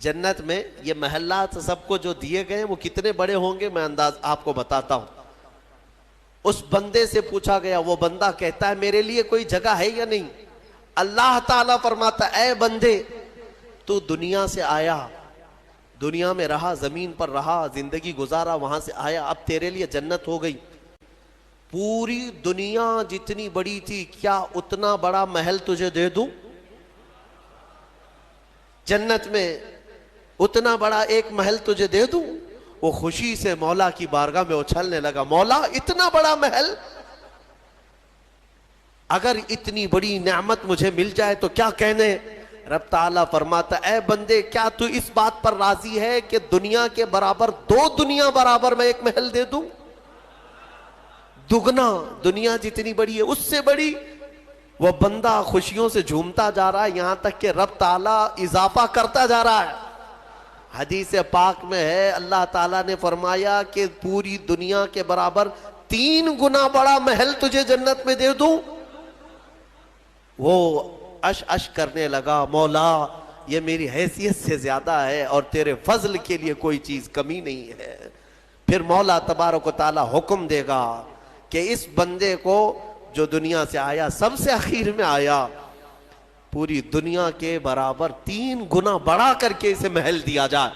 جنت میں یہ محلات سب کو جو دیے گئے وہ کتنے بڑے ہوں گے میں انداز آپ کو بتاتا ہوں. اس بندے سے پوچھا گیا, وہ بندہ کہتا ہے میرے لیے کوئی جگہ ہے یا نہیں؟ اللہ تعالیٰ فرماتا ہے اے بندے تو دنیا سے آیا, دنیا میں رہا, زمین پر رہا, زندگی گزارا, وہاں سے آیا, اب تیرے لیے جنت ہو گئی. پوری دنیا جتنی بڑی تھی کیا اتنا بڑا محل تجھے دے دوں؟ جنت میں اتنا بڑا ایک محل تجھے دے دوں؟ وہ خوشی سے مولا کی بارگاہ میں اچھلنے لگا, مولا اتنا بڑا محل, اگر اتنی بڑی نعمت مجھے مل جائے تو کیا کہنے. رب تعالیٰ فرماتا اے بندے کیا تو اس بات پر راضی ہے کہ دنیا کے برابر 2 دنیا برابر میں ایک محل دے دوں؟ دگنا, دنیا جتنی بڑی ہے اس سے بڑی. وہ بندہ خوشیوں سے جھومتا جا رہا ہے, یہاں تک کہ رب تعالیٰ اضافہ کرتا جا رہا ہے. حدیث پاک میں ہے اللہ تعالیٰ نے فرمایا کہ پوری دنیا کے برابر 3 گنا بڑا محل تجھے جنت میں دے دوں. وہ اش کرنے لگا, مولا یہ میری حیثیت سے زیادہ ہے اور تیرے فضل کے لیے کوئی چیز کمی نہیں ہے. پھر مولا تبارک و تعالیٰ حکم دے گا کہ اس بندے کو جو دنیا سے آیا, سب سے اخیر میں آیا, پوری دنیا کے برابر 3 گنا بڑا کر کے اسے محل دیا جائے.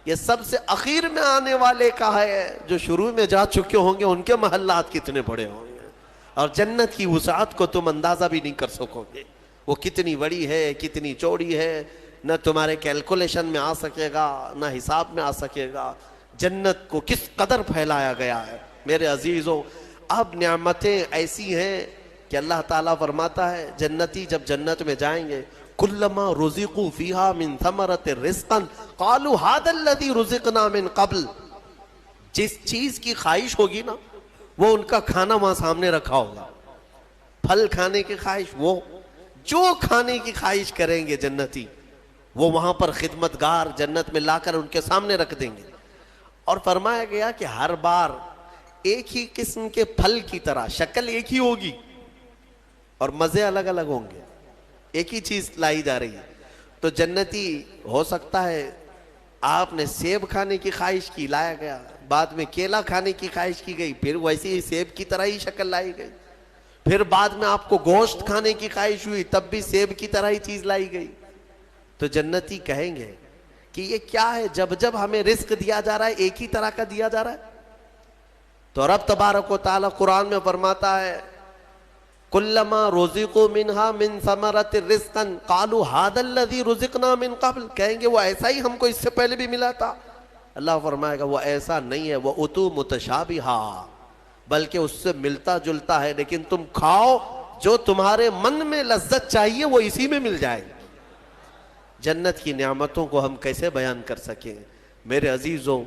یہ سب سے اخیر میں آنے والے کا ہے, جو شروع میں جا چکے ہوں گے ان کے محلات کتنے بڑے ہوں گے, اور جنت کی وسعت کو تم اندازہ بھی نہیں کر سکو گے. وہ کتنی بڑی ہے, کتنی چوڑی ہے, نہ تمہارے کیلکولیشن میں آ سکے گا, نہ حساب میں آ سکے گا. جنت کو کس قدر پھیلایا گیا ہے میرے عزیزوں. اب نعمتیں ایسی ہیں کہ اللہ تعالیٰ فرماتا ہے جنتی جب جنت میں جائیں گے, کلما رزقوا فیہا من ثمرۃ رزقا قالوا ھذا الذی رزقنا من قبل. جس چیز کی خواہش ہوگی نا وہ ان کا کھانا وہاں سامنے رکھا ہوگا. پھل کھانے کی خواہش, وہ جو کھانے کی خواہش کریں گے جنتی وہ وہاں پر خدمتگار جنت میں لا کر ان کے سامنے رکھ دیں گے. اور فرمایا گیا کہ ہر بار ایک ہی قسم کے پھل کی طرح شکل ایک ہی ہوگی اور مزے الگ الگ ہوں گے, ایک ہی چیز لائی جا رہی ہے. تو جنتی ہو سکتا ہے آپ نے سیب کھانے کی خواہش کی, لایا گیا, بعد میں کیلا کھانے کی خواہش کی گئی, پھر ویسے ہی سیب کی طرح ہی شکل لائی گئی. پھر بعد میں آپ کو گوشت کھانے کی خواہش ہوئی, تب بھی سیب کی طرح ہی چیز لائی گئی. تو جنتی کہیں گے کہ یہ کیا ہے, جب ہمیں رزق دیا جا رہا ہے ایک ہی طرح کا دیا جا رہا ہے. تو رب تبارک و تعالیٰ قرآن میں فرماتا ہے کلما رزقوا منہا من ثمرۃ رزقا قالوا ھذا الذی رزقنا من قبل. کہیں گے وہ ایسا ہی ہم کو اس سے پہلے بھی ملا تھا. اللہ فرمائے گا وہ ایسا نہیں ہے, وہ اتو متشابہا, بلکہ اس سے ملتا جلتا ہے, لیکن تم کھاؤ جو تمہارے من میں لذت چاہیے وہ اسی میں مل جائے گی. جنت کی نعمتوں کو ہم کیسے بیان کر سکیں میرے عزیزوں.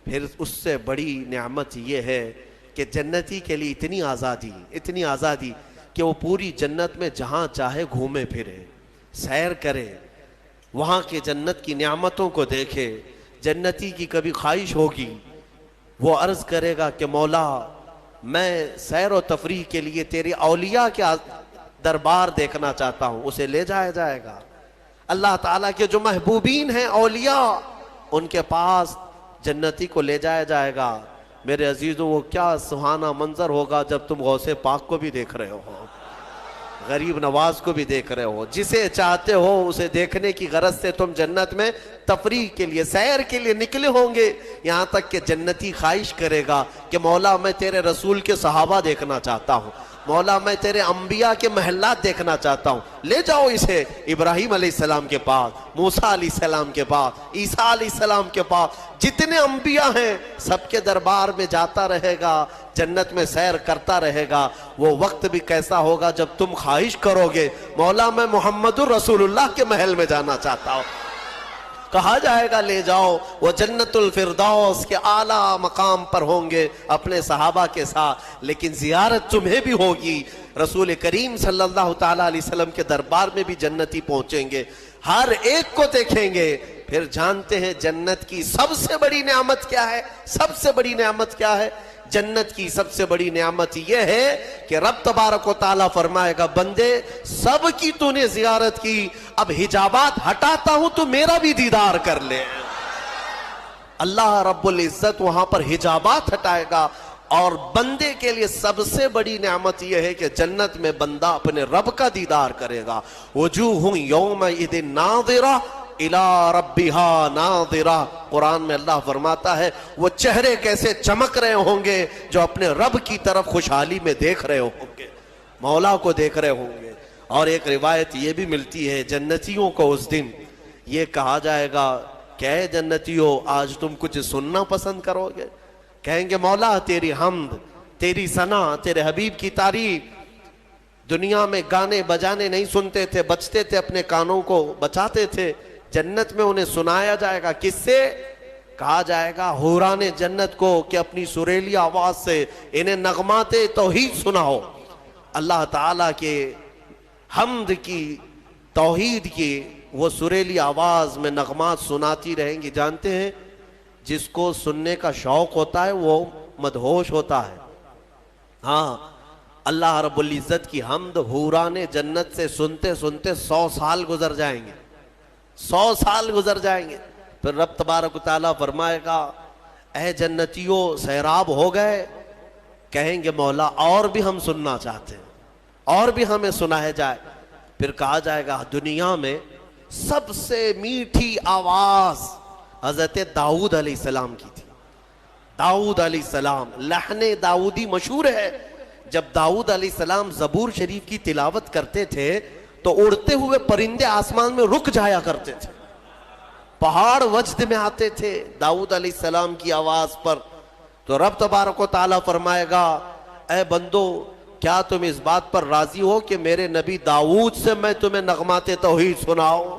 پھر اس سے بڑی نعمت یہ ہے کہ جنتی کے لیے اتنی آزادی کہ وہ پوری جنت میں جہاں چاہے گھومے پھرے, سیر کرے, وہاں کے جنت کی نعمتوں کو دیکھے. جنتی کی کبھی خواہش ہوگی وہ عرض کرے گا کہ مولا میں سیر و تفریح کے لیے تیری اولیاء کے دربار دیکھنا چاہتا ہوں, اسے لے جایا جائے گا. اللہ تعالیٰ کے جو محبوبین ہیں اولیاء, ان کے پاس جنتی کو لے جایا جائے گا. میرے عزیزوں وہ کیا سہانا منظر ہوگا جب تم غوث پاک کو بھی دیکھ رہے ہو, غریب نواز کو بھی دیکھ رہے ہو, جسے چاہتے ہو اسے دیکھنے کی غرض سے تم جنت میں تفریح کے لیے, سیر کے لیے نکلے ہوں گے. یہاں تک کہ جنتی خواہش کرے گا کہ مولا میں تیرے رسول کے صحابہ دیکھنا چاہتا ہوں, مولا میں تیرے انبیاء کے محلات دیکھنا چاہتا ہوں, لے جاؤ اسے ابراہیم علیہ السلام کے پاس, موسیٰ علیہ السلام کے پاس, عیسیٰ علیہ السلام کے پاس, جتنے انبیاء ہیں سب کے دربار میں جاتا رہے گا, جنت میں سیر کرتا رہے گا. وہ وقت بھی کیسا ہوگا جب تم خواہش کرو گے مولا میں محمد الرسول اللہ کے محل میں جانا چاہتا ہوں, کہا جائے گا لے جاؤ. وہ جنت الفردوس کے اعلیٰ مقام پر ہوں گے اپنے صحابہ کے ساتھ, لیکن زیارت تمہیں بھی ہوگی. رسول کریم صلی اللہ تعالیٰ علیہ وسلم کے دربار میں بھی جنتی پہنچیں گے, ہر ایک کو دیکھیں گے. پھر جانتے ہیں جنت کی سب سے بڑی نعمت کیا ہے؟ سب سے بڑی نعمت کیا ہے جنت کی سب سے بڑی نعمت یہ ہے کہ رب تبارک و تعالیٰ فرمائے گا بندے سب کی تو نے زیارت کی، اب حجابات ہٹاتا ہوں تو میرا بھی دیدار کر لے۔ اللہ رب العزت وہاں پر حجابات ہٹائے گا، اور بندے کے لیے سب سے بڑی نعمت یہ ہے کہ جنت میں بندہ اپنے رب کا دیدار کرے گا۔ وجوہ یومئذ ناظرہ الی ربہا ناظرہ، قرآن میں اللہ فرماتا ہے وہ چہرے کیسے چمک رہے ہوں گے جو اپنے رب کی طرف خوشحالی میں دیکھ رہے ہوں گے، مولا کو دیکھ رہے ہوں گے۔ اور ایک روایت یہ بھی ملتی ہے جنتیوں کو اس دن یہ کہا جائے گا کہ اے جنتیوں آج تم کچھ سننا پسند کرو گے؟ کہیں گے مولا تیری حمد، تیری ثنا، تیرے حبیب کی تعریف۔ دنیا میں گانے بجانے نہیں سنتے تھے، بچتے تھے، اپنے کانوں کو بچاتے تھے، جنت میں انہیں سنایا جائے گا۔ کس سے؟ کہا جائے گا حوران جنت کو کہ اپنی سریلی آواز سے انہیں نغمات توحید سناؤ، اللہ تعالیٰ کے حمد کی، توحید کی وہ سریلی آواز میں نغمات سناتی رہیں گی۔ جانتے ہیں جس کو سننے کا شوق ہوتا ہے وہ مدہوش ہوتا ہے۔ ہاں اللہ رب العزت کی حمد حوران جنت سے سنتے سنتے 100 سال گزر جائیں گے، 100 سال گزر جائیں گے۔ پھر رب تبارک و تعالیٰ فرمائے گا اے جنتیوں سیراب ہو گئے؟ کہیں گے مولا اور بھی ہم سننا چاہتے ہیں، اور بھی ہمیں سنایا جائے۔ پھر کہا جائے گا دنیا میں سب سے میٹھی آواز حضرت داؤد علیہ السلام کی تھی۔ داؤد علیہ السلام، لحن داؤدی مشہور ہے۔ جب داؤد علیہ السلام زبور شریف کی تلاوت کرتے تھے تو اڑتے ہوئے پرندے آسمان میں رک جایا کرتے تھے، پہاڑ وجد میں آتے تھے داؤد علیہ السلام کی آواز پر۔ تو رب تبارک و تعالیٰ فرمائے گا اے بندو کیا تم اس بات پر راضی ہو کہ میرے نبی داؤد سے میں تمہیں نغمات توحید سناؤں؟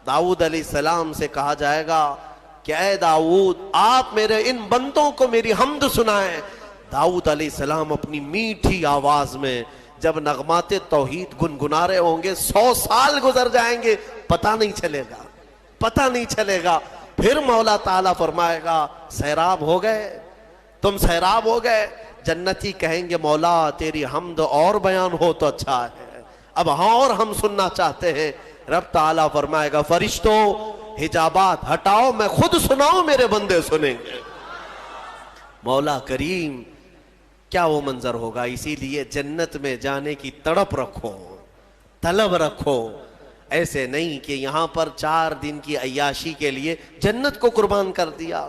داؤد علیہ السلام سے کہا جائے گا کہ اے داؤد آپ میرے ان بندوں کو میری حمد سنائیں۔ داؤد علیہ السلام اپنی میٹھی آواز میں جب نغمات توحید گنگنا رہے ہوں گے 100 سال گزر جائیں گے، پتہ نہیں چلے گا، پتہ نہیں چلے گا۔ پھر مولا تعالیٰ فرمائے گا سیراب ہو گئے، تم سیراب ہو گئے؟ جنتی کہیں گے مولا تیری حمد اور بیان ہو تو اچھا ہے، اب ہاں اور ہم سننا چاہتے ہیں۔ رب تعالیٰ فرمائے گا فرشتوں حجابات ہٹاؤ، میں خود سناؤں میرے بندے سنیں گے۔ مولا کریم کیا وہ منظر ہوگا۔ اسی لیے جنت میں جانے کی تڑپ رکھو، طلب رکھو۔ ایسے نہیں کہ یہاں پر 4 دن کی عیاشی کے لیے جنت کو قربان کر دیا۔